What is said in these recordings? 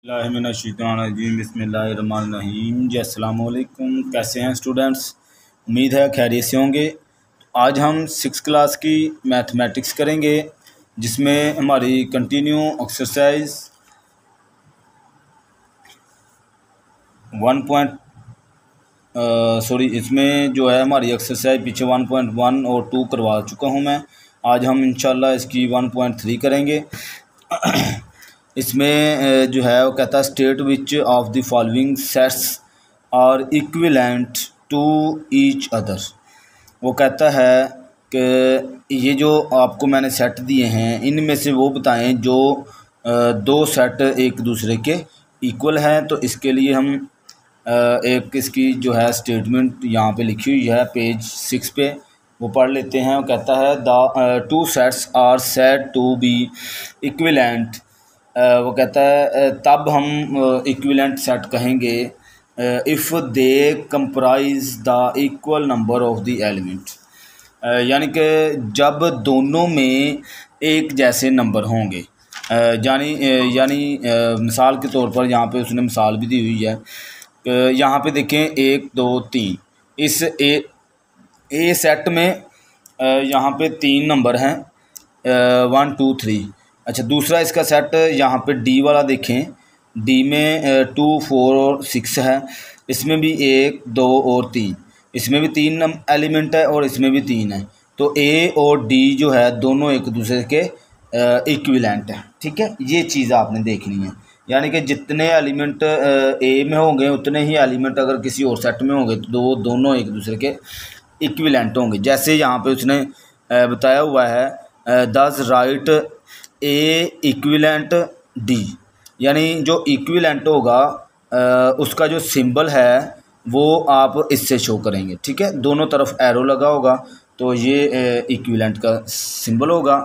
बिस्मिल्लाहिर्रहमानिर्रहीम जी। अस्सलाम वालेकुम। कैसे हैं स्टूडेंट्स? उम्मीद है खैरियत से होंगे। आज हम 6th क्लास की मैथमेटिक्स करेंगे, जिसमें हमारी कंटिन्यू एक्सरसाइज इसमें जो है हमारी एक्सरसाइज पीछे 1.1 और 2 करवा चुका हूं मैं। आज हम इंशाल्लाह इसकी 1.3 करेंगे। इसमें जो है वो कहता है state which of the following sets are equivalent to each other. वो कहता है कि ये जो आपको मैंने सेट दिए हैं इनमें से वो बताएं जो दो सेट एक दूसरे के इक्वल हैं। तो इसके लिए हम एक इसकी जो है स्टेटमेंट यहाँ पे लिखी हुई है पेज 6 पे, वो पढ़ लेते हैं। वो कहता है the two sets are said to be equivalent. वो कहता है तब हम इक्विवेलेंट सेट कहेंगे if they comprise the equal number of the element, यानी कि जब दोनों में एक जैसे नंबर होंगे। यानी मिसाल के तौर पर यहाँ पे उसने मिसाल भी दी हुई है। यहाँ पे देखें 1 2 3, इस ए सेट में यहाँ पे 3 नंबर हैं 1 2 3। अच्छा, दूसरा इसका सेट यहाँ पे डी वाला देखें, डी में 2 4 और 6 है। इसमें भी 1 2 और 3, इसमें भी 3 एलिमेंट है और इसमें भी 3 है। तो ए और डी जो है दोनों एक दूसरे के इक्विवेलेंट है। ठीक है, ये चीज़ आपने देखनी है। यानी कि जितने एलिमेंट ए में होंगे उतने ही एलिमेंट अगर किसी और सेट में होंगे तो वो दोनों एक दूसरे के इक्विवेलेंट होंगे। जैसे यहाँ पे उसने बताया हुआ है दस राइट ए इक्विवेलेंट डी, यानी जो इक्विवेलेंट होगा उसका जो सिंबल है वो आप इससे शो करेंगे। ठीक है, दोनों तरफ एरो लगा होगा तो ये इक्विवेलेंट का सिंबल होगा।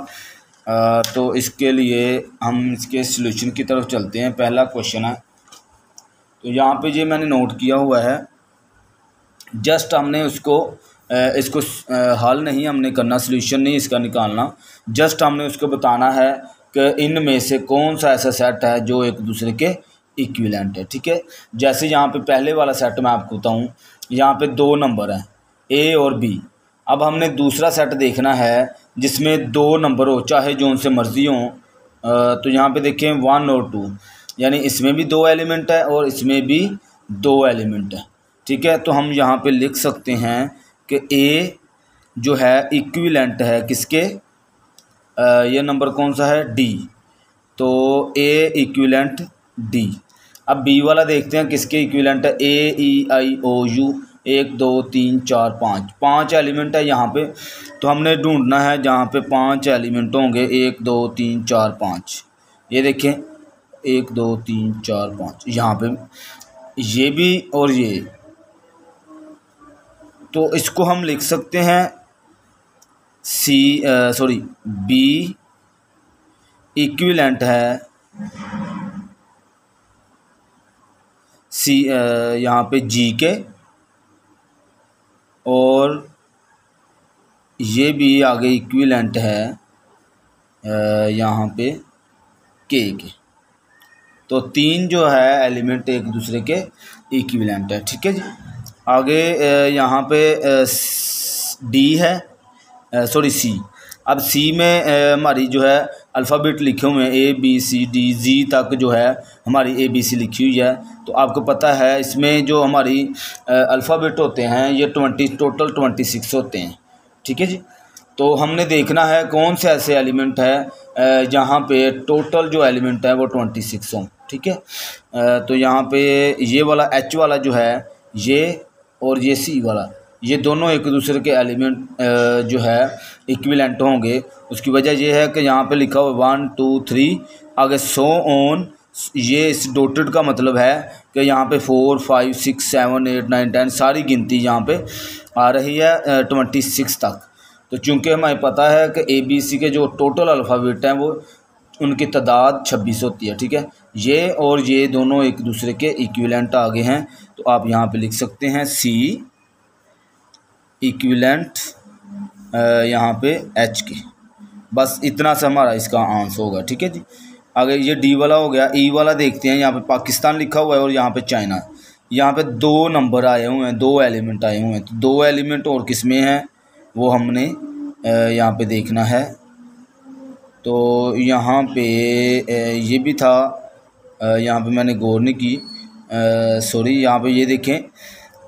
तो इसके लिए हम इसके सॉल्यूशन की तरफ चलते हैं। पहला क्वेश्चन है, तो यहाँ पे ये मैंने नोट किया हुआ है। जस्ट हमने इसको हल नहीं हमने करना, सॉल्यूशन नहीं इसका निकालना, जस्ट हमने उसको बताना है कि इनमें से कौन सा ऐसा सेट है जो एक दूसरे के इक्विवेलेंट है। ठीक है, जैसे यहाँ पे पहले वाला सेट मैं आपको बताऊँ, यहाँ पे 2 नंबर हैं ए और बी। अब हमने दूसरा सेट देखना है जिसमें 2 नंबर हो, चाहे जो उनसे मर्ज़ी हो। तो यहाँ पे देखें 1 और 2, यानी इसमें भी 2 एलिमेंट है और इसमें भी 2 एलिमेंट है। ठीक है, तो हम यहाँ पे लिख सकते हैं कि ए जो है इक्विवेलेंट है किसके, ये नंबर कौन सा है, डी। तो ए इक्विवेलेंट डी। अब बी वाला देखते हैं किसके इक्विवेलेंट है, ए ई आई ओ यू, 1 2 3 4 5 एलिमेंट है यहाँ पे। तो हमने ढूंढना है जहाँ पे 5 एलिमेंट होंगे, 1 2 3 4 5। ये देखें 1 2 3 4 5, यहाँ पे ये भी और ये। तो इसको हम लिख सकते हैं बी इक्विवेलेंट है सी यहाँ पे जी के, और ये भी आगे इक्विवेलेंट है यहाँ पे के। तो 3 जो है एलिमेंट एक दूसरे के इक्विवेलेंट है। ठीक है जी। आगे यहाँ पे डी है, सी। अब सी में हमारी जो है अल्फ़ाबेट लिखे हुए हैं A B C D Z तक जो है हमारी ABC लिखी हुई है। तो आपको पता है इसमें जो हमारी अल्फ़ाबेट होते हैं ये टोटल 26 होते हैं। ठीक है जी। तो हमने देखना है कौन से ऐसे एलिमेंट है जहाँ पे टोटल जो एलिमेंट है वो 26 हों। ठीक है, तो यहाँ पे ये वाला H वाला जो है ये और ये C वाला, ये दोनों एक दूसरे के एलिमेंट जो है इक्विवेलेंट होंगे। उसकी वजह ये है कि यहाँ पे लिखा हुआ 1 2 3 आगे सो ऑन। ये इस डॉटेड का मतलब है कि यहाँ पे 4 5 6 7 8 9 10 सारी गिनती यहाँ पे आ रही है 26 तक। तो चूँकि हमें पता है कि ABC के जो टोटल अल्फ़ाबेट हैं वो उनकी तादाद 26 होती है। ठीक है, ये और ये दोनों एक दूसरे के इक्विवेलेंट आगे हैं। तो आप यहाँ पे लिख सकते हैं सी इक्विवेलेंट यहाँ पे H के। बस इतना सा हमारा इसका आंसर होगा। ठीक है जी। अगर ये डी वाला हो गया, ई वाला देखते हैं, यहाँ पे पाकिस्तान लिखा हुआ है और यहाँ पे चाइना। यहाँ पे 2 नंबर आए हुए हैं, 2 एलिमेंट आए हुए हैं, तो 2 एलिमेंट और किस में हैं वो हमने यहाँ पे देखना है। तो यहाँ पे ये भी था, यहाँ पे मैंने गौर नहीं की, सॉरी। यहाँ पे ये देखें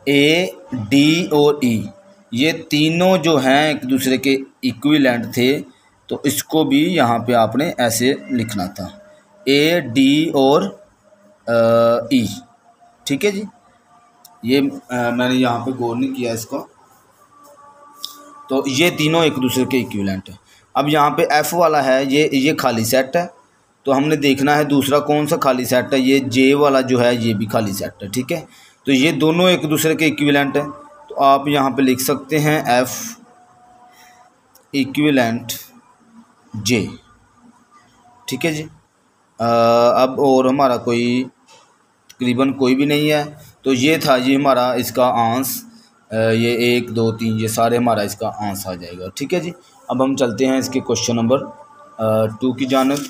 ए, डी और ई, ये तीनों जो हैं एक दूसरे के इक्विवेलेंट थे, तो इसको भी यहाँ पे आपने ऐसे लिखना था, ए, डी और ई। ठीक है जी, ये मैंने यहाँ पे गौर नहीं किया इसको। तो ये तीनों एक दूसरे के इक्विवेलेंट है। अब यहाँ पे एफ़ वाला है, ये खाली सेट है, तो हमने देखना है दूसरा कौन सा खाली सेट है। ये जे वाला जो है ये भी खाली सेट है। ठीक है, तो ये दोनों एक दूसरे के इक्विवेलेंट है, तो आप यहाँ पे लिख सकते हैं एफ़ इक्विवेलेंट जे। ठीक है जी। अब और हमारा कोई तकरीबन कोई भी नहीं है, तो ये था ये हमारा इसका आंस, ये 1 2 3 ये सारे हमारा इसका आंस आ जाएगा। ठीक है जी। अब हम चलते हैं इसके क्वेश्चन नंबर 2 की जानिब।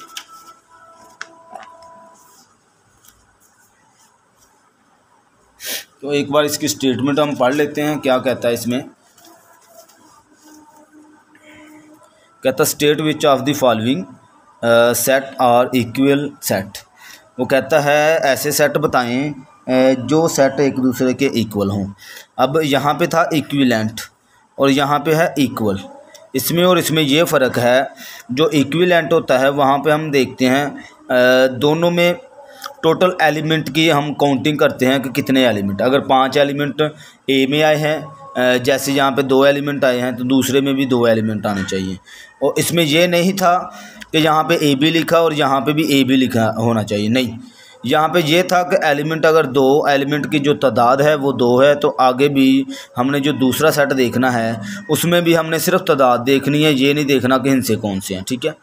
तो एक बार इसकी स्टेटमेंट हम पढ़ लेते हैं, क्या कहता है इसमें। कहता state which of the following set are equal set. वो कहता है ऐसे सेट बताएं जो सेट एक दूसरे के इक्वल हों। अब यहाँ पे था इक्विवेलेंट और यहाँ पे है इक्वल। इसमें और इसमें ये फ़र्क है, जो इक्विवेलेंट होता है वहाँ पे हम देखते हैं दोनों में टोटल एलिमेंट की हम काउंटिंग करते हैं कि कितने एलिमेंट। अगर 5 एलिमेंट ए में आए हैं, जैसे यहाँ पे 2 एलिमेंट आए हैं, तो दूसरे में भी 2 एलिमेंट आने चाहिए। और इसमें ये नहीं था कि यहाँ पे ए बी लिखा और यहाँ पे भी ए बी लिखा होना चाहिए, नहीं। यहाँ पे ये था कि एलिमेंट अगर 2 एलिमेंट की जो तादाद है वो 2 है, तो आगे भी हमने जो दूसरा सेट देखना है उसमें भी हमने सिर्फ तादाद देखनी है, ये नहीं देखना कि इनसे कौन से हैं। ठीक है,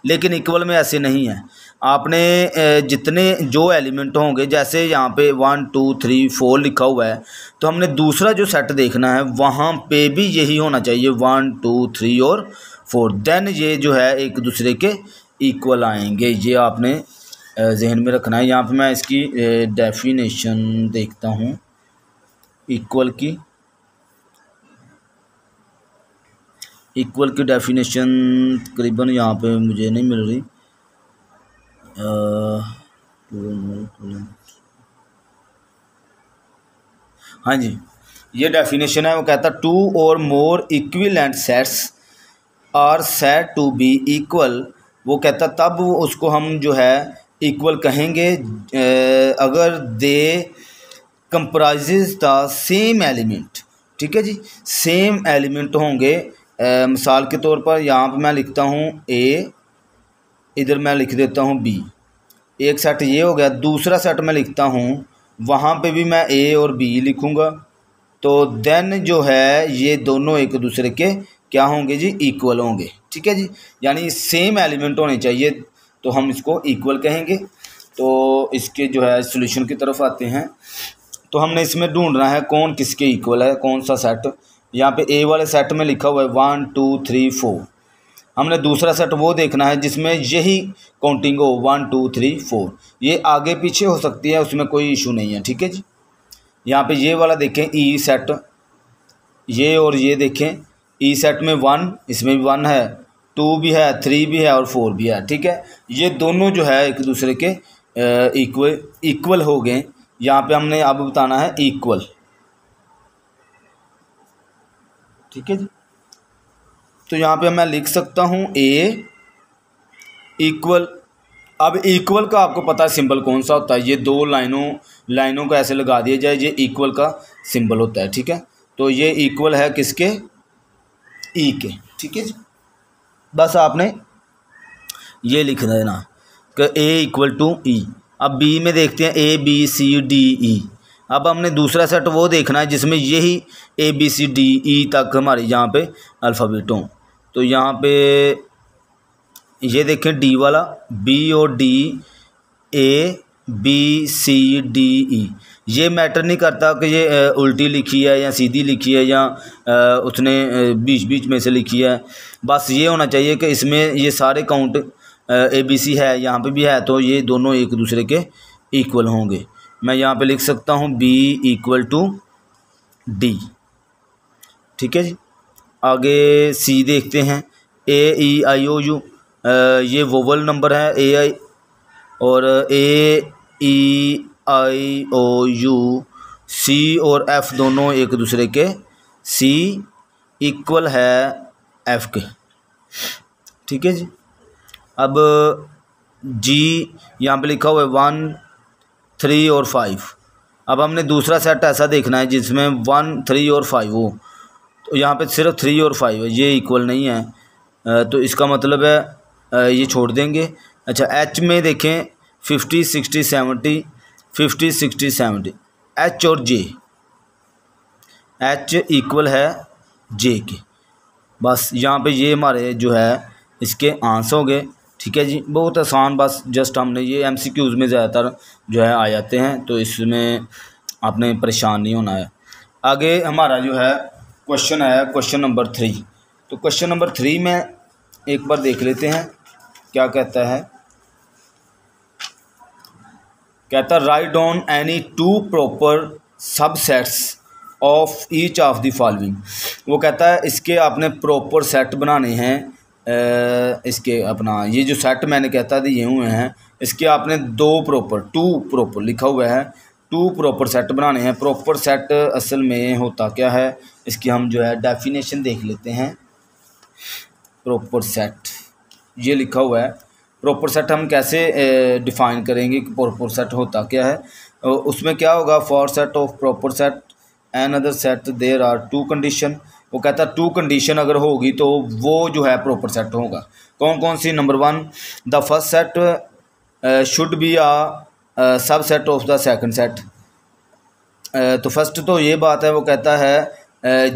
लेकिन इक्वल में ऐसे नहीं है। आपने जितने जो एलिमेंट होंगे, जैसे यहाँ पे 1 2 3 4 लिखा हुआ है, तो हमने दूसरा जो सेट देखना है वहाँ पे भी यही होना चाहिए, 1 2 3 और 4। देन ये जो है एक दूसरे के इक्वल आएंगे, ये आपने जहन में रखना है। यहाँ पे मैं इसकी डेफिनेशन देखता हूँ इक्वल की। इक्वल की डेफिनेशन तकरीबन यहाँ पे मुझे नहीं मिल रही। हाँ जी, ये डेफिनेशन है। वो कहता 2 और more equivalent sets are said to be equal. वो कहता तब उसको हम जो है इक्वल कहेंगे अगर दे कंप्राइजेज द सेम एलिमेंट। ठीक है जी, सेम एलिमेंट होंगे। मिसाल के तौर पर यहाँ पर मैं लिखता हूँ ए, इधर मैं लिख देता हूँ बी। एक सेट ये हो गया, दूसरा सेट मैं लिखता हूँ, वहाँ पे भी मैं ए और बी लिखूँगा। तो देन जो है ये दोनों एक दूसरे के क्या होंगे जी, इक्वल होंगे। ठीक है जी, यानी सेम एलिमेंट होने चाहिए, तो हम इसको इक्वल कहेंगे। तो इसके जो है सॉल्यूशन की तरफ आते हैं। तो हमने इसमें ढूंढना है कौन किसके इक्वल है, कौन सा सेट। यहाँ पे ए वाले सेट में लिखा हुआ है 1 2 3 4। हमने दूसरा सेट वो देखना है जिसमें यही काउंटिंग हो 1 2 3 4। ये आगे पीछे हो सकती है, उसमें कोई इशू नहीं है। ठीक है जी, यहाँ पे ये वाला देखें ई सेट, ये और ये देखें ई सेट में 1, इसमें भी 1 है, 2 भी है, 3 भी है और 4 भी है। ठीक है, ये दोनों जो है एक दूसरे के इक्वल हो गए। यहाँ पे हमने अब बताना है इक्वल। ठीक है जी, तो यहाँ पे मैं लिख सकता हूँ ए इक्वल। अब इक्वल का आपको पता है सिंबल कौन सा होता है, ये 2 लाइनों को ऐसे लगा दिया जाए, ये इक्वल का सिंबल होता है। ठीक है, तो ये इक्वल है किसके, ई के। ठीक है जी, बस आपने ये लिख देना कि ए इक्वल टू ई। अब बी में देखते हैं ए बी सी डी ई। अब हमने दूसरा सेट वो देखना है जिसमें यही ए बी सी डी ई तक हमारे यहाँ पे अल्फ़ाबेट हों। तो यहाँ पे ये देखें डी वाला, बी और D, A B C D E. ये मैटर नहीं करता कि ये उल्टी लिखी है या सीधी लिखी है या उसने बीच बीच में से लिखी है। बस ये होना चाहिए कि इसमें ये सारे काउंट ABC है, यहाँ पे भी है, तो ये दोनों एक दूसरे के इक्वल होंगे। मैं यहाँ पे लिख सकता हूँ B = D। ठीक है जी। आगे C देखते हैं। AEIOU, ये वोवल नंबर है AI, और AEIOU C और F दोनों एक दूसरे के, C इक्वल है F के। ठीक है जी। अब G यहाँ पे लिखा हुआ है 1, 3 और 5। अब हमने दूसरा सेट ऐसा देखना है जिसमें 1, 3 और 5 हो, तो यहाँ पे सिर्फ 3 और 5 है, ये इक्वल नहीं है, तो इसका मतलब है ये छोड़ देंगे। अच्छा, H में देखें 50, 60, 70, 50, 60, 70, H और J, H इक्वल है J के। बस यहाँ पे ये हमारे जो है इसके आंसर हो गए। ठीक है जी, बहुत आसान, बस जस्ट हमने ये MCQs में ज़्यादातर जो है आ जाते हैं, तो इसमें आपने परेशान नहीं होना है। आगे हमारा जो है क्वेश्चन है क्वेश्चन नंबर 3। तो क्वेश्चन नंबर 3 में एक बार देख लेते हैं क्या कहता है। कहता है write down any 2 proper subsets of each of the following. वो कहता है इसके आपने प्रॉपर सेट बनाने हैं, इसके अपना ये जो सेट मैंने कहता दिए हुए हैं, इसके आपने 2 प्रॉपर लिखा हुआ है, 2 प्रॉपर सेट बनाने हैं। प्रॉपर सेट असल में होता क्या है, इसकी हम जो है डेफिनेशन देख लेते हैं। प्रॉपर सेट ये लिखा हुआ है। प्रॉपर सेट हम कैसे डिफ़ाइन करेंगे कि प्रॉपर सेट होता क्या है। उसमें क्या होगा, for set of proper set another set there are 2 condition. वो कहता है 2 कंडीशन अगर होगी तो वो जो है प्रॉपर सेट होगा। कौन कौन सी? Number 1, the first set should be a sub set of the second set. तो फर्स्ट तो ये बात है, वो कहता है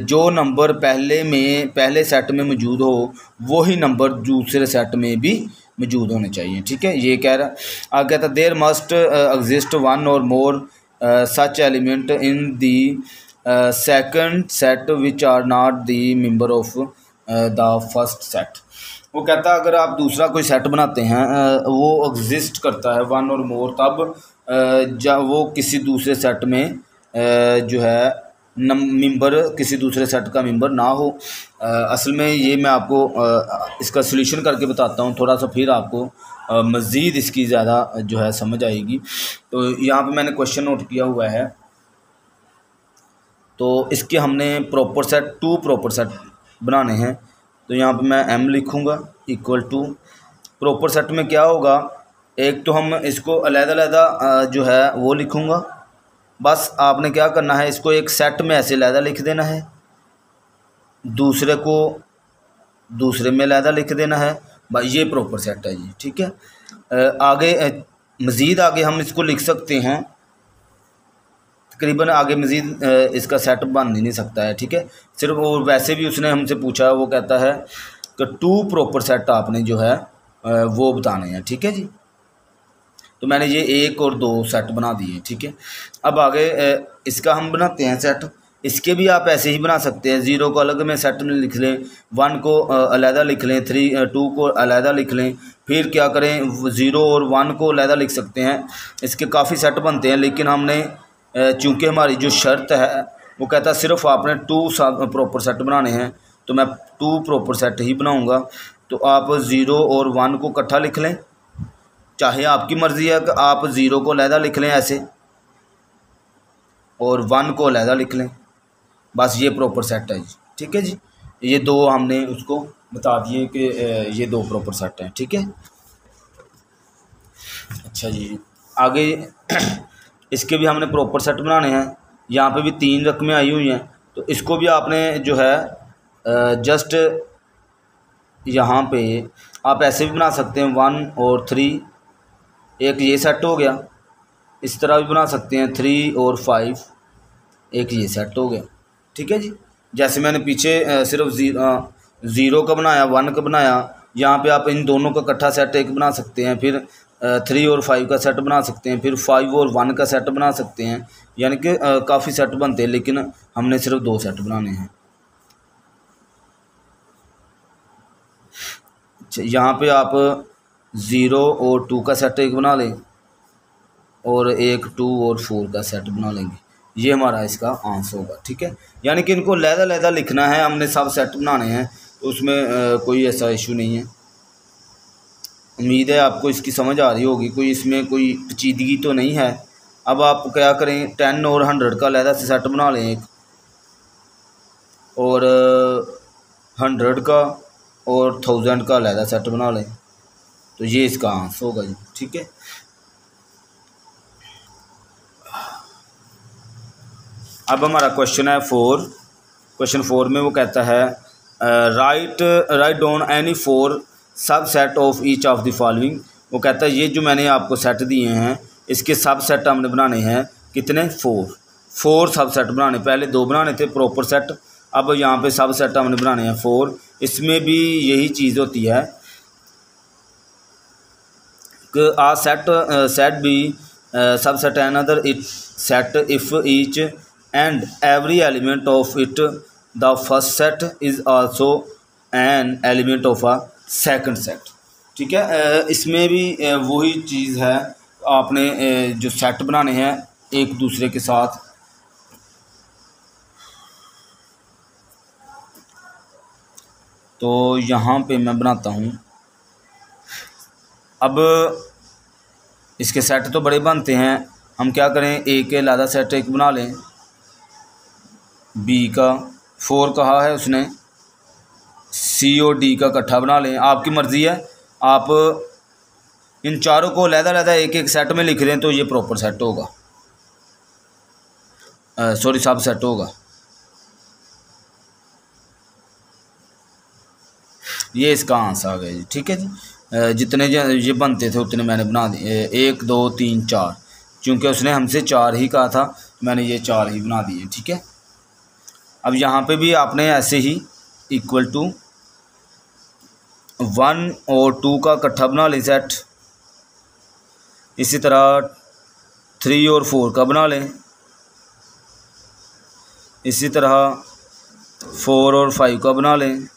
जो नंबर पहले सेट में मौजूद हो वही नंबर दूसरे सेट में भी मौजूद होने चाहिए। ठीक है, ये कह रहा। आगे कहता है देयर मस्ट एग्जिस्ट 1 और more such element in the second set which are not the member of the first set. वो कहता है अगर आप दूसरा कोई सेट बनाते हैं वो एग्जिस्ट करता है 1 और मोर, तब जब वो किसी दूसरे सेट में जो है मेंबर किसी दूसरे सेट का मेंबर ना हो। असल में ये मैं आपको इसका सॉल्यूशन करके बताता हूँ थोड़ा सा, फिर आपको मज़ीद इसकी ज़्यादा जो है समझ आएगी। तो यहाँ पे मैंने क्वेश्चन नोट किया हुआ है। तो इसके हमने प्रॉपर सेट 2 प्रॉपर सेट बनाने हैं। तो यहाँ पे मैं M लिखूँगा इक्वल टू प्रॉपर सेट में क्या होगा, एक तो हम इसको अलग-अलग जो है वो लिखूँगा। बस आपने क्या करना है, इसको एक सेट में ऐसे अलग लिख देना है, दूसरे को दूसरे में अलग लिख देना है। भाई ये प्रॉपर सेट है जी। ठीक है, आगे मज़ीद आगे हम इसको लिख सकते हैं, तकरीबन आगे मज़ीद इसका सेट बन ही नहीं सकता है। ठीक है, सिर्फ वो वैसे भी उसने हमसे पूछा, वो कहता है कि 2 प्रॉपर सेट आपने जो है वो बताने हैं। ठीक है जी, तो मैंने ये 1 और 2 सेट बना दिए। ठीक है, अब आगे इसका हम बनाते हैं सेट। इसके भी आप ऐसे ही बना सकते हैं, 0 को अलग में सेट में लिख लें, 1 को अलहदा लिख लें, 2 को अलहदा लिख लें, फिर क्या करें 0 और 1 को अलहदा लिख सकते हैं। इसके काफ़ी सेट बनते हैं, लेकिन हमने चूँकि हमारी जो शर्त है वो कहता है सिर्फ आपने 2 प्रॉपर सेट बनाने हैं, तो मैं 2 प्रॉपर सेट ही बनाऊँगा। तो आप 0 और 1 को इकट्ठा लिख लें, चाहे आपकी मर्ज़ी है कि आप 0 को अलहदा लिख लें ऐसे और 1 को अलहदा लिख लें। बस ये प्रॉपर सेट है जी। ठीक है जी, ये 2 हमने उसको बता दिए कि ये 2 प्रॉपर सेट हैं। ठीक है, अच्छा जी, आगे इसके भी हमने प्रॉपर सेट बनाने हैं। यहाँ पे भी 3 रकमें आई हुई हैं, तो इसको भी आपने जो है जस्ट यहाँ पे आप ऐसे भी बना सकते हैं 1 और 3, एक ये सेट हो गया। इस तरह भी बना सकते हैं 3 और 5, एक ये सेट हो गया। ठीक है जी, जैसे मैंने पीछे सिर्फ 0 का बनाया, 1 का बनाया, यहाँ पे आप इन दोनों का इकट्ठा सेट एक बना सकते हैं, फिर 3 और 5 का सेट बना सकते हैं, फिर 5 और 1 का सेट बना सकते हैं। यानी कि काफ़ी सेट बनते हैं, लेकिन हमने सिर्फ 2 सेट बनाने हैं। अच्छा, यहाँ पे आप 0 और 2 का सेट एक बना लें और एक 2 और 4 का सेट बना लेंगे। ये हमारा इसका आंसर होगा। ठीक है, यानी कि इनको लहदा लिखना है, हमने सब सेट बनाने हैं, तो उसमें कोई ऐसा इशू नहीं है। उम्मीद है आपको इसकी समझ आ रही होगी, कोई इसमें कोई पेचीदगी तो नहीं है। अब आप क्या करें, 10 और 100 का लहदा से सेट बना लें एक, और 100 का और 1000 का लहदा सेट बना लें, तो ये इसका आंसर होगा जी। ठीक है, अब हमारा क्वेश्चन है 4। क्वेश्चन 4 में वो कहता है राइट डाउन एनी 4 सब set of each of the following. वो कहता है ये जो मैंने आपको सेट दिए हैं इसके सब सेट हमने बनाने हैं कितने, 4 सब सेट बनाने। पहले 2 बनाने थे प्रॉपर सेट, अब यहाँ पे सब सेट हमने बनाने हैं 4। इसमें भी यही चीज़ होती है कि आ सेट बी सब set another it set if each and every element of it the first set is also an element of a second set. ठीक है, इसमें भी वही चीज़ है, आपने जो सेट बनाने हैं एक दूसरे के साथ। तो यहाँ पे मैं बनाता हूँ। अब इसके सेट तो बड़े बनते हैं, हम क्या करें, ए के अलहदा सेट एक बना लें, बी का 4 कहा है उसने, सी और डी का इकट्ठा बना लें। आपकी मर्ज़ी है, आप इन चारों को अलहदा एक एक सेट में लिख लें तो ये प्रॉपर सेट होगा, सॉरी सब सेट होगा। ये इसका आंसर आ गया जी। ठीक है जी, जितने ये बनते थे उतने मैंने बना दिए, 1 2 3 4, क्योंकि उसने हमसे 4 ही कहा था, मैंने ये 4 ही बना दिए। ठीक है, अब यहाँ पे भी आपने ऐसे ही इक्वल टू 1 और 2 का इकट्ठा बना लें सेट, इसी तरह 3 और 4 का बना लें, इसी तरह 4 और 5 का बना लें,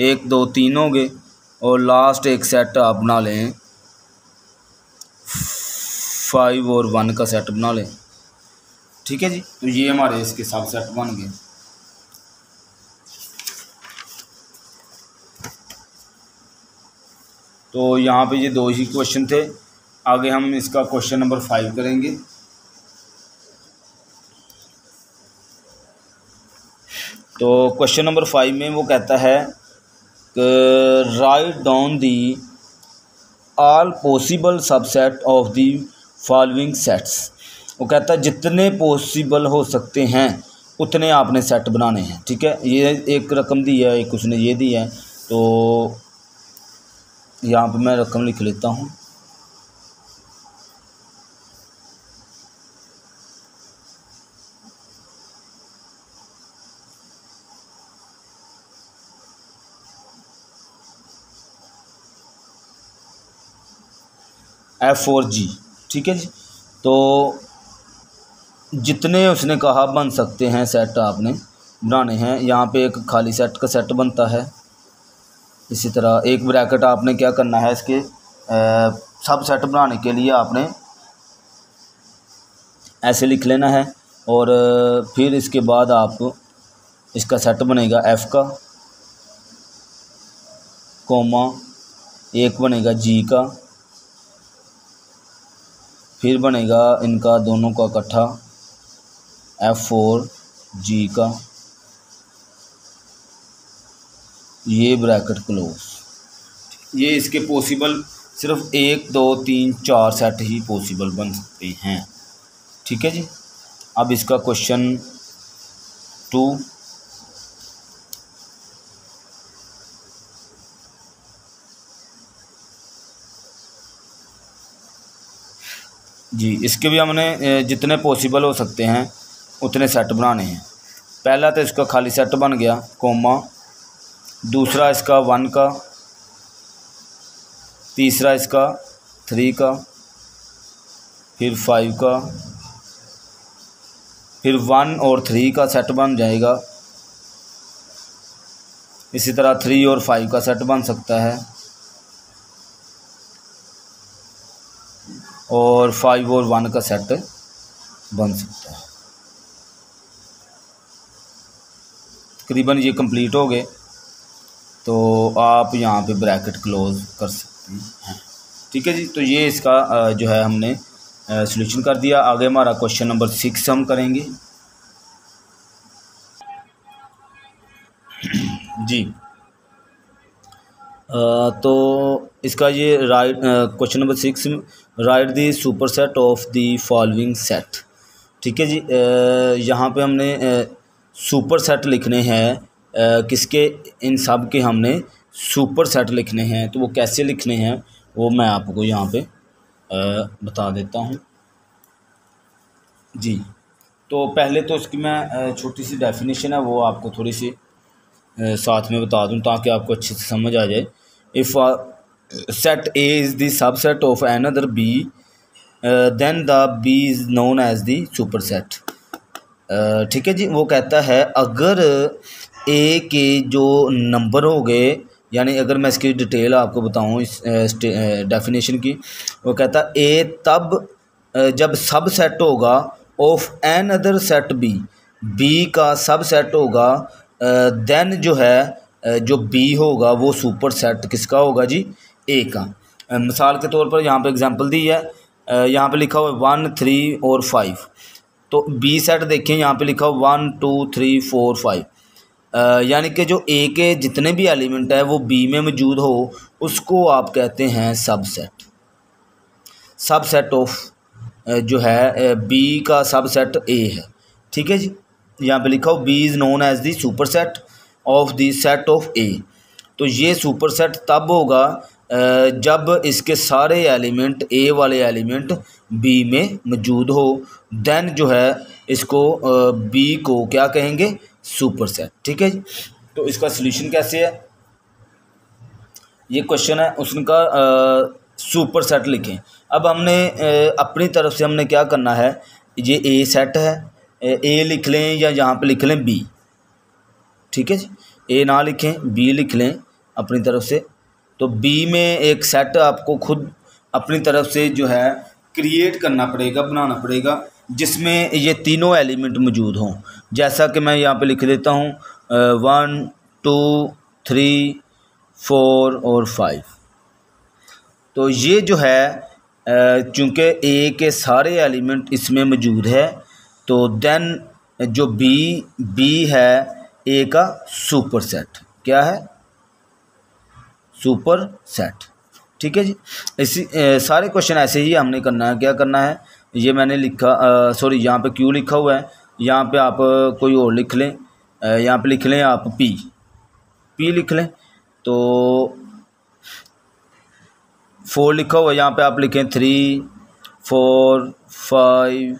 1 2 3 हो गए, और लास्ट एक सेट आप बना लें 5 और 1 का सेट बना लें। ठीक है जी, तो ये हमारे इसके सब सेट बन गए। तो यहाँ पे ये 2 ही क्वेश्चन थे, आगे हम इसका क्वेश्चन नंबर 5 करेंगे। तो क्वेश्चन नंबर 5 में वो कहता है write down the all possible subset of the following sets. वो कहता है जितने पॉसिबल हो सकते हैं उतने आपने सेट बनाने हैं। ठीक है, ये एक रकम दी है, एक उसने ये दी है, तो यहाँ पे मैं रकम लिख लेता हूँ। F4G। ठीक है जी, तो जितने उसने कहा बन सकते हैं सेट आपने बनाने हैं। यहाँ पे एक खाली सेट का सेट बनता है, इसी तरह एक ब्रैकेट आपने क्या करना है, इसके सब सेट बनाने के लिए आपने ऐसे लिख लेना है, और फिर इसके बाद आप इसका सेट बनेगा F का, कोमा एक बनेगा G का, फिर बनेगा इनका दोनों का इकट्ठा F4G का, ये ब्रैकेट क्लोज। ये इसके पॉसिबल सिर्फ 1 2 3 4 सेट ही पॉसिबल बन सकते हैं। ठीक है जी, अब इसका क्वेश्चन 2। जी, इसके भी हमने जितने पॉसिबल हो सकते हैं उतने सेट बनाने हैं। पहला तो इसका खाली सेट बन गया, कोमा, दूसरा इसका 1 का, तीसरा इसका 3 का, फिर 5 का, फिर 1 और 3 का सेट बन जाएगा। इसी तरह 3 और 5 का सेट बन सकता है, और 5 और 1 का सेट बन सकता है। तकरीबन ये कंप्लीट हो गए, तो आप यहाँ पे ब्रैकेट क्लोज कर सकते हैं। ठीक है जी, तो ये इसका जो है हमने सॉल्यूशन कर दिया। आगे हमारा क्वेश्चन नंबर 6 हम करेंगे जी। तो इसका ये right question number 6, right the super set of the following set. ठीक है जी, यहाँ पे हमने सुपर सेट लिखने हैं किसके, इन सब के हमने सुपर सेट लिखने हैं। तो वो कैसे लिखने हैं वो मैं आपको यहाँ पे बता देता हूँ जी। तो पहले तो इसकी मैं छोटी सी डेफिनेशन है वो आपको थोड़ी सी साथ में बता दूं ताकि आपको अच्छे से समझ आ जाए। If set A is the subset of another B then the B is known as the superset. ठीक है जी, वो कहता है अगर ए के जो नंबर हो गए, यानी अगर मैं इसकी डिटेल आपको बताऊं इस डेफिनेशन की, वो कहता है ए तब जब सब सेट होगा of another set B, B का सब सेट होगा, देन जो है जो बी होगा वो सुपर सेट किसका होगा जी, ए का। मिसाल के तौर पर यहाँ पे एग्जांपल दी है, यहाँ पे लिखा हुआ 1 3 और 5। तो बी सेट देखें, यहाँ पे लिखा हुआ 1 2 3 4 5, यानी कि जो ए के जितने भी एलिमेंट है वो बी में मौजूद हो उसको आप कहते हैं सबसेट। सबसेट ऑफ जो है बी का सबसेट ए है। ठीक है जी, यहाँ पे लिखा हो B is known as the super set of the set of A. तो ये सुपर सेट तब होगा जब इसके सारे एलिमेंट, ए वाले एलिमेंट बी में मौजूद हो, देन जो है इसको बी को क्या कहेंगे, सुपर सेट। ठीक है जी, तो इसका सलूशन कैसे है, ये क्वेश्चन है उसका सुपर सेट लिखें। अब हमने अपनी तरफ से हमने क्या करना है, ये ए सेट है, ए लिख लें या यहाँ पे लिख लें बी। ठीक है जी, ए ना लिखें बी लिख लें अपनी तरफ से। तो बी में एक सेट आपको खुद अपनी तरफ से जो है क्रिएट करना पड़ेगा, बनाना पड़ेगा, जिसमें ये तीनों एलिमेंट मौजूद हों। जैसा कि मैं यहाँ पे लिख देता हूँ 1 2 3 4 और 5। तो ये जो है चूँकि ए के सारे एलिमेंट इसमें मौजूद है, तो देन जो बी है ए का सुपर सेट, क्या है, सुपर सेट। ठीक है जी, इसी सारे क्वेश्चन ऐसे ही हमने करना है। क्या करना है, ये मैंने लिखा, सॉरी यहाँ पे क्यू लिखा हुआ है, यहाँ पे आप कोई और लिख लें, यहाँ पे लिख लें आप पी लिख लें। तो 4 लिखा हुआ है, यहाँ पे आप लिखें 3 4 5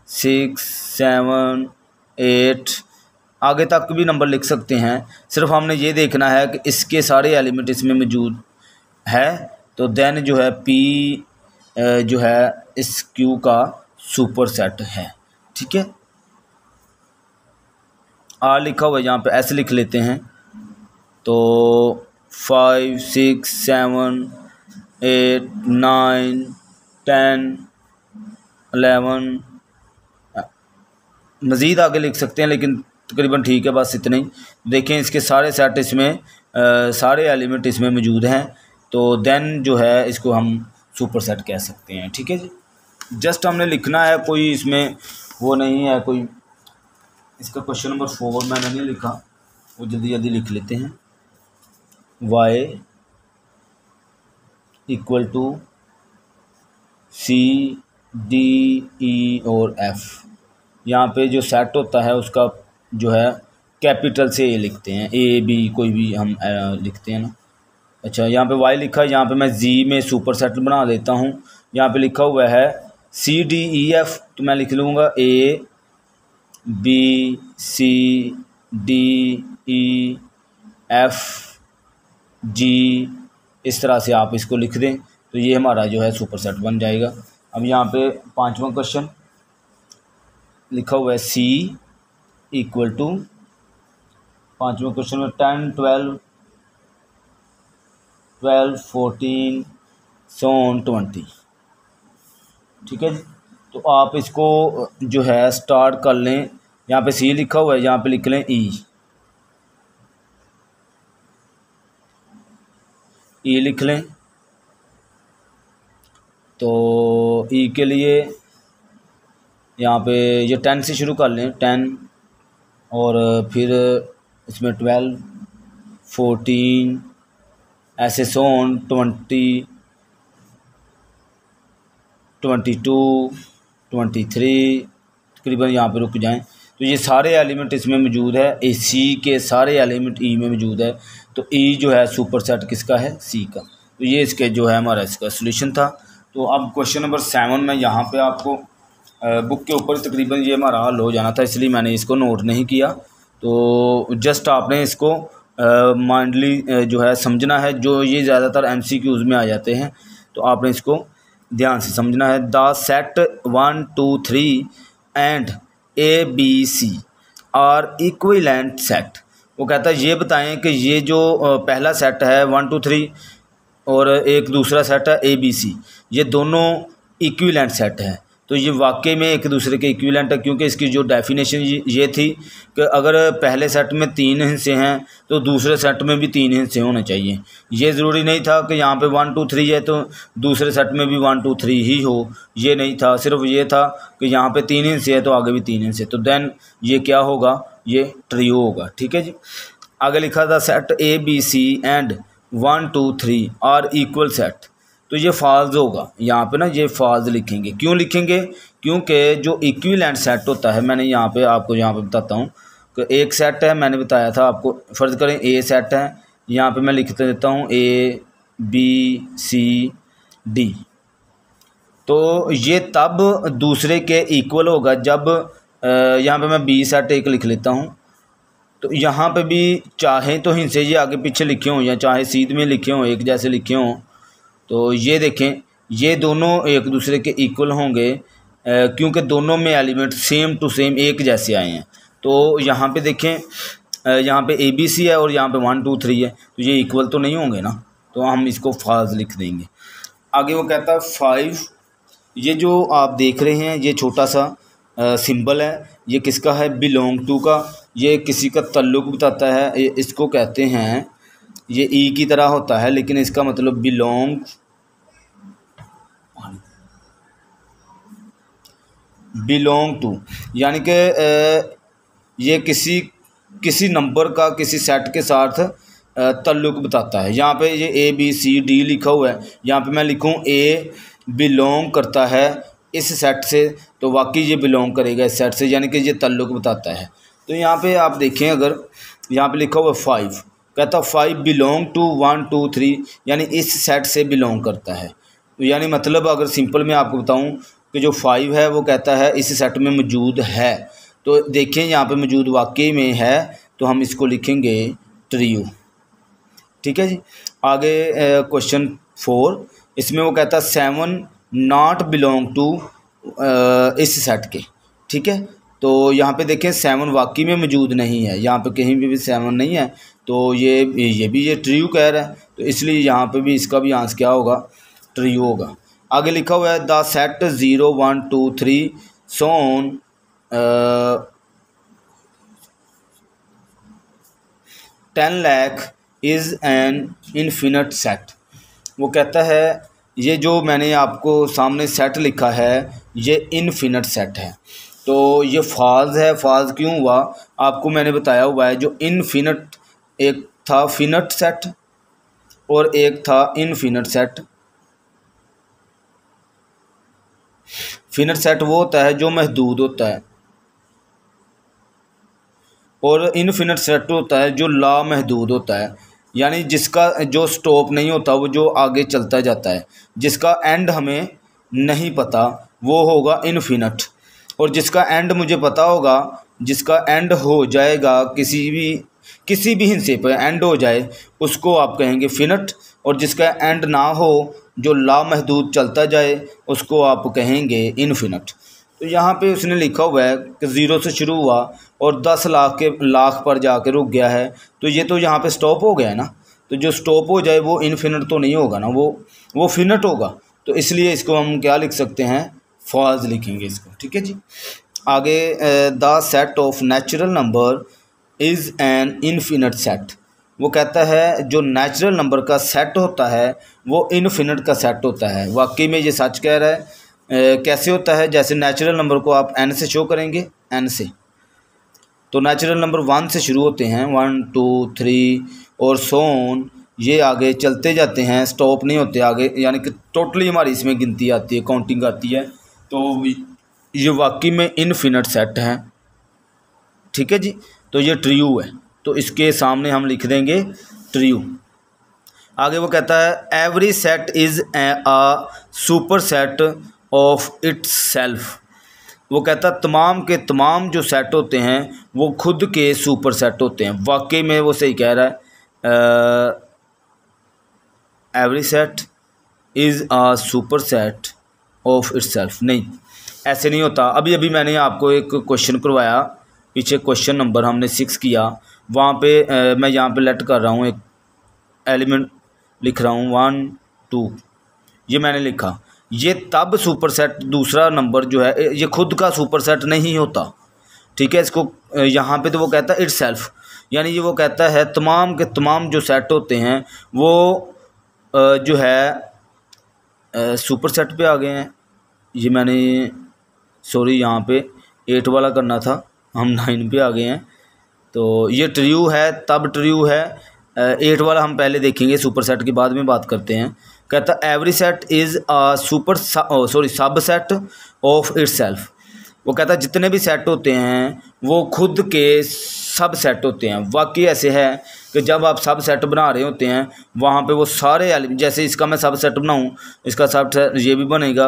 6 7 8, आगे तक भी नंबर लिख सकते हैं। सिर्फ हमने ये देखना है कि इसके सारे एलिमेंट इसमें मौजूद है, तो देन जो है पी जो है इस क्यू का सुपर सेट है। ठीक है, आर लिखा हुआ है, यहाँ पे ऐसे लिख लेते हैं। तो 5 6 7 8 9 10 11, मज़ीद आगे लिख सकते हैं लेकिन तकरीबन ठीक है, बस इतने ही। देखें इसके सारे सेट इसमें सारे एलिमेंट इसमें मौजूद हैं, तो देन जो है इसको हम सुपर सेट कह सकते हैं। ठीक है जी, जस्ट हमने लिखना है, कोई इसमें वो नहीं है कोई। इसका क्वेश्चन नंबर 4 मैंने नहीं लिखा, वो जल्दी जल्दी लिख लेते हैं। y equal to C D E और F। यहाँ पे जो सेट होता है उसका जो है कैपिटल से ए लिखते हैं, ए बी कोई भी हम लिखते हैं ना। अच्छा, यहाँ पे y लिखा है, यहाँ पे मैं Z में सुपर सेट बना देता हूँ। यहाँ पे लिखा हुआ है C D E F, तो मैं लिख लूँगा A B C D E F G, इस तरह से आप इसको लिख दें तो ये हमारा जो है सुपर सेट बन जाएगा। अब यहाँ पे 5वां क्वेश्चन लिखा हुआ है C इक्वल टू, 5वें क्वेश्चन में 10 12 14 20। ठीक है जी। तो आप इसको जो है स्टार्ट कर लें। यहाँ पे सी लिखा हुआ है, यहाँ पे लिख लें ई लिख लें। तो ई के लिए यहाँ पे ये 10 से शुरू कर लें, 10 और फिर इसमें 12, 14 ऐसे सोन 20, 22, 23 तकरीबन यहाँ पे रुक जाएं। तो ये सारे एलिमेंट इसमें मौजूद है, ए सी के सारे एलिमेंट ई में मौजूद है। तो ई जो है सुपर सेट किसका है, सी का। तो ये इसके जो है हमारा इसका सोल्यूशन था। तो अब क्वेश्चन नंबर 7 में यहाँ पे आपको बुक के ऊपर तकरीबन ये हमारा हल हो जाना था, इसलिए मैंने इसको नोट नहीं किया। तो जस्ट आपने इसको माइंडली जो है समझना है। जो ये ज़्यादातर MCQs में आ जाते हैं, तो आपने इसको ध्यान से समझना है। The set 1 2 3 and ABC are equivalent set. वो कहता है ये बताएं कि ये जो पहला सेट है 1 2 3 और एक दूसरा सेट है ABC, ये दोनों इक्विवेलेंट सेट है। तो ये वाकई में एक दूसरे के इक्विवेलेंट है, क्योंकि इसकी जो डेफिनेशन ये थी कि अगर पहले सेट में 3 हिस्से हैं तो दूसरे सेट में भी 3 हिस्से होने चाहिए। ये ज़रूरी नहीं था कि यहाँ पे 1 2 3 है तो दूसरे सेट में भी 1 2 3 ही हो, ये नहीं था। सिर्फ ये था कि यहाँ पे 3 हिस्से है तो आगे भी 3 हिस्से, तो देन ये क्या होगा, ये ट्रियो होगा। ठीक है जी। आगे लिखा था set ABC and 1 2 3 are equal set. तो ये फॉल्स होगा, यहाँ पे ना ये फॉल्स लिखेंगे। क्यों लिखेंगे, क्योंकि जो इक्विवेलेंट सेट होता है, मैंने यहाँ पे आपको यहाँ पे बताता हूँ कि एक सेट है, मैंने बताया था आपको, फ़र्ज़ करें ए सेट है, यहाँ पे मैं लिख देता हूँ ABCD। तो ये तब दूसरे के इक्वल होगा जब यहाँ पे मैं B सेट एक लिख लेता हूँ। तो यहाँ पे भी चाहे तो हिस्से ये आगे पीछे लिखे हों या चाहे सीध में लिखे हों, एक जैसे लिखे हों, तो ये देखें ये दोनों एक दूसरे के इक्वल होंगे क्योंकि दोनों में एलिमेंट सेम टू सेम एक जैसे आए हैं। तो यहाँ पे देखें यहाँ पे ABC है और यहाँ पे 1 2 3 है, तो ये इक्वल तो नहीं होंगे ना, तो हम इसको फॉल्स लिख देंगे। आगे वो कहता है 5, ये जो आप देख रहे हैं ये छोटा सा सिंबल है, ये किसका है, बिलोंग टू का। ये किसी का तल्लुक बताता है, इसको कहते हैं, ये ई की तरह होता है लेकिन इसका मतलब बिलोंग टू, यानी कि ये किसी नंबर का किसी सेट के साथ तल्लुक बताता है। यहाँ पे ये ABCD लिखा हुआ है, यहाँ पे मैं लिखूँ ए बिलोंग करता है इस सेट से, तो वाकई ये बिलोंग करेगा इस सेट से, यानी कि ये तल्लुक बताता है। तो यहाँ पे आप देखें, अगर यहाँ पे लिखा हुआ 5, कहता 5 बिलोंग टू 1 2 3, यानी इस सेट से बिलोंग करता है। तो यानी मतलब अगर सिंपल में आपको बताऊं कि जो 5 है वो कहता है इस सेट में मौजूद है। तो देखें यहाँ पे मौजूद वाकई में है, तो हम इसको लिखेंगे ट्रियो। ठीक है जी। आगे क्वेश्चन 4, इसमें वो कहता है 7 नॉट बिलोंग टू इस सेट के। ठीक है, तो यहाँ पे देखें 7 वाकई में मौजूद नहीं है, यहाँ पे कहीं भी 7 नहीं है, तो ये भी ये ट्रियो कह रहा है, तो इसलिए यहाँ पे भी इसका भी आंसर क्या होगा, ट्रियो होगा। आगे लिखा हुआ है the set 0 1 2 3 so on 10 lakh is an infinite set. वो कहता है ये जो मैंने आपको सामने सेट लिखा है ये इन्फिनिट सेट है, तो ये फॉल्स है। फॉल्स क्यों हुआ, आपको मैंने बताया हुआ है, जो इन्फिनिट, एक था फिनिट सेट और एक था इनफिनिट सेट। फिनिट सेट वो होता है जो महदूद होता है, और इनफिनिट सेट होता है जो लामहदूद होता है, यानी जिसका जो स्टॉप नहीं होता, वो जो आगे चलता जाता है, जिसका एंड हमें नहीं पता, वो होगा इनफिनिट। और जिसका एंड मुझे पता होगा, जिसका एंड हो जाएगा किसी भी हिस्से पर एंड हो जाए, उसको आप कहेंगे फिनिट। और जिसका एंड ना हो, जो लामहदूद चलता जाए, उसको आप कहेंगे इनफिनिट। तो यहाँ पे उसने लिखा हुआ है कि 0 से शुरू हुआ और 10 लाख पर जाकर रुक गया है, तो ये तो यहाँ पे स्टॉप हो गया है ना। तो जो स्टॉप हो जाए वो इनफिनिट तो नहीं होगा ना, वो फिनिट होगा। तो इसलिए इसको हम क्या लिख सकते हैं, फॉल्स लिखेंगे इसको, ठीक है जी। आगे the set of natural number is an infinite set. वो कहता है जो नेचुरल नंबर का सेट होता है वो इनफिनिट का सेट होता है। वाकई में ये सच कह रहा है। कैसे होता है, जैसे नेचुरल नंबर को आप n से शो करेंगे, n से, तो नेचुरल नंबर 1 से शुरू होते हैं, 1 2 3 और सो ऑन, ये आगे चलते जाते हैं, स्टॉप नहीं होते आगे, यानी कि टोटली हमारी इसमें गिनती आती है, काउंटिंग आती है। तो ये वाकई में इनफिनिट सेट है, ठीक है जी। तो ये ट्रू है, तो इसके सामने हम लिख देंगे ट्रू। आगे वो कहता है every set is a super set of its self. वो कहता है तमाम के तमाम जो सेट होते हैं वो खुद के सुपर सेट होते हैं। वाकई में वो सही कह रहा है। Every set is a super set of its self, नहीं ऐसे नहीं होता। अभी अभी मैंने आपको एक क्वेश्चन करवाया, पीछे क्वेश्चन नंबर हमने 6 किया, वहाँ पे मैं यहाँ पे लेट कर रहा हूँ, एक एलिमेंट लिख रहा हूँ 1 2, ये मैंने लिखा। ये तब सुपर सेट, दूसरा नंबर जो है ये खुद का सुपर सेट नहीं होता, ठीक है। इसको यहाँ पे तो वो कहता है इट्स सेल्फ, यानी ये वो कहता है तमाम के तमाम जो सेट होते हैं वो जो है सुपर सेट पे आ गए हैं। ये मैंने सॉरी यहाँ पे 8 वाला करना था, हम 9 पे आ गए हैं। तो ये ट्रू है, तब ट्रू है। 8 वाला हम पहले देखेंगे, सुपर सेट के बाद में बात करते हैं। कहता every set is a sub set of its self. वो कहता है जितने भी सेट होते हैं वो खुद के सब सेट होते हैं। वाकई ऐसे है कि जब आप सब सेट बना रहे होते हैं वहाँ पे वो सारे एलिमेंट, जैसे इसका मैं सब सेट बनाऊँ, इसका सब सेट ये भी बनेगा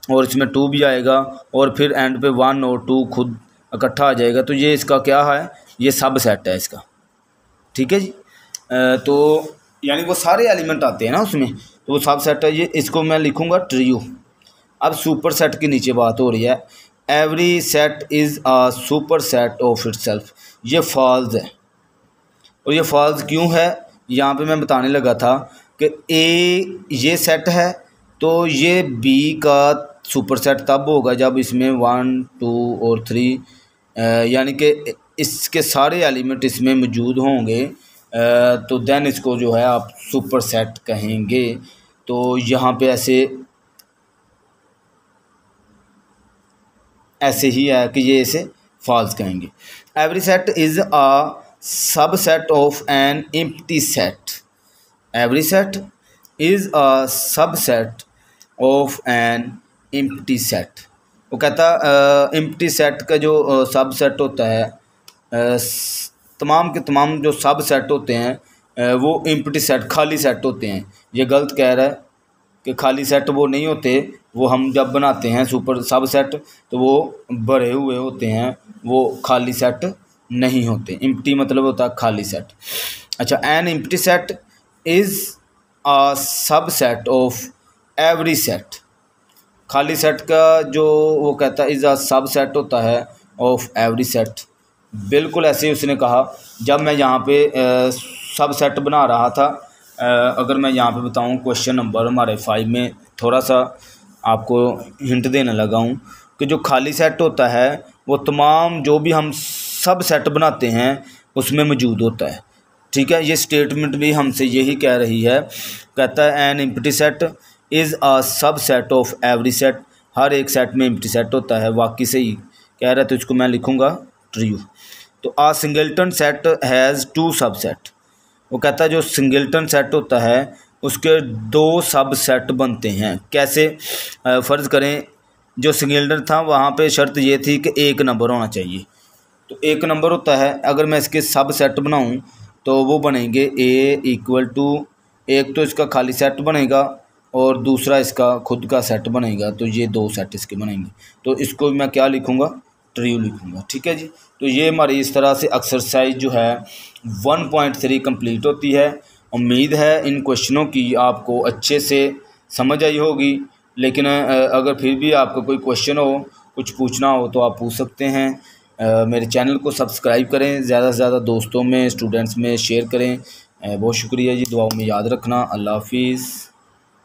और इसमें 2 भी आएगा और फिर एंड पे 1 और 2 खुद इकट्ठा आ जाएगा, तो ये इसका क्या है, ये सब सेट है इसका, ठीक है जी। तो यानी वो सारे एलिमेंट आते हैं ना उसमें, तो वो सब सेट है। ये इसको मैं लिखूँगा ट्रू। अब सुपर सेट के नीचे बात हो रही है, every set is a super set of itself. ये फॉल्स है, और ये फॉल्स क्यों है यहाँ पे मैं बताने लगा था कि ए ये सेट है तो ये बी का सुपर सेट तब होगा जब इसमें 1 2 और 3 यानी कि इसके सारे एलिमेंट इसमें मौजूद होंगे, तो देन इसको जो है आप सुपर सेट कहेंगे। तो यहाँ पे ऐसे ही है कि ये इसे फॉल्स कहेंगे। Every set is a sub set of an empty set. Every set is a sub set of an empty set. वो कहता एम्प्टी सेट का जो सब सेट होता है, तमाम के तमाम जो सब सेट होते हैं वो एम्प्टी सेट, खाली सेट होते हैं। ये गलत कह रहा है कि खाली सेट वो नहीं होते, वो हम जब बनाते हैं सुपर सब सेट तो वो भरे हुए होते हैं, वो खाली सेट नहीं होते। एम्प्टी मतलब होता है खाली सेट। अच्छा, N empty set is a sub set of every set. खाली सेट का जो वो कहता है इज़ अ सब सेट होता है ऑफ एवरी सेट। बिल्कुल ऐसे ही उसने कहा जब मैं यहाँ पे सब सेट बना रहा था। अगर मैं यहाँ पे बताऊँ क्वेश्चन नंबर हमारे 5 में थोड़ा सा आपको हिंट देने लगा हूँ कि जो खाली सेट होता है वो तमाम जो भी हम सब सेट बनाते हैं उसमें मौजूद होता है, ठीक है। ये स्टेटमेंट भी हमसे यही कह रही है। कहता है N empty set is a sub set of every set. हर एक सेट में एम्प्टी सेट होता है, वाकई से ही कह रहा है, तो इसको मैं लिखूँगा ट्रू। तो अ सिंगलटन सेट हैज़ 2 सब सेट। वो कहता है जो सिंगलटन सेट होता है उसके 2 सब सेट बनते हैं। कैसे, फ़र्ज़ करें जो सिंगलटन था वहाँ पे शर्त ये थी कि एक नंबर होना चाहिए, तो एक नंबर होता है। अगर मैं इसके सब सेट बनाऊँ तो वो बनेंगे ए इक्वल टू, एक तो इसका खाली सेट बनेगा और दूसरा इसका खुद का सेट बनेगा, तो ये 2 सेट इसके बनेंगे। तो इसको मैं क्या लिखूँगा, ट्रू लिखूँगा, ठीक है जी। तो ये हमारी इस तरह से एक्सरसाइज जो है 1.3 कंप्लीट होती है। उम्मीद है इन क्वेश्चनों की आपको अच्छे से समझ आई होगी, लेकिन अगर फिर भी आपका कोई क्वेश्चन हो, कुछ पूछना हो तो आप पूछ सकते हैं। मेरे चैनल को सब्सक्राइब करें, ज़्यादा से ज़्यादा दोस्तों में, स्टूडेंट्स में शेयर करें। बहुत शुक्रिया जी, दुआओं में याद रखना। अल्लाह हाफिज़।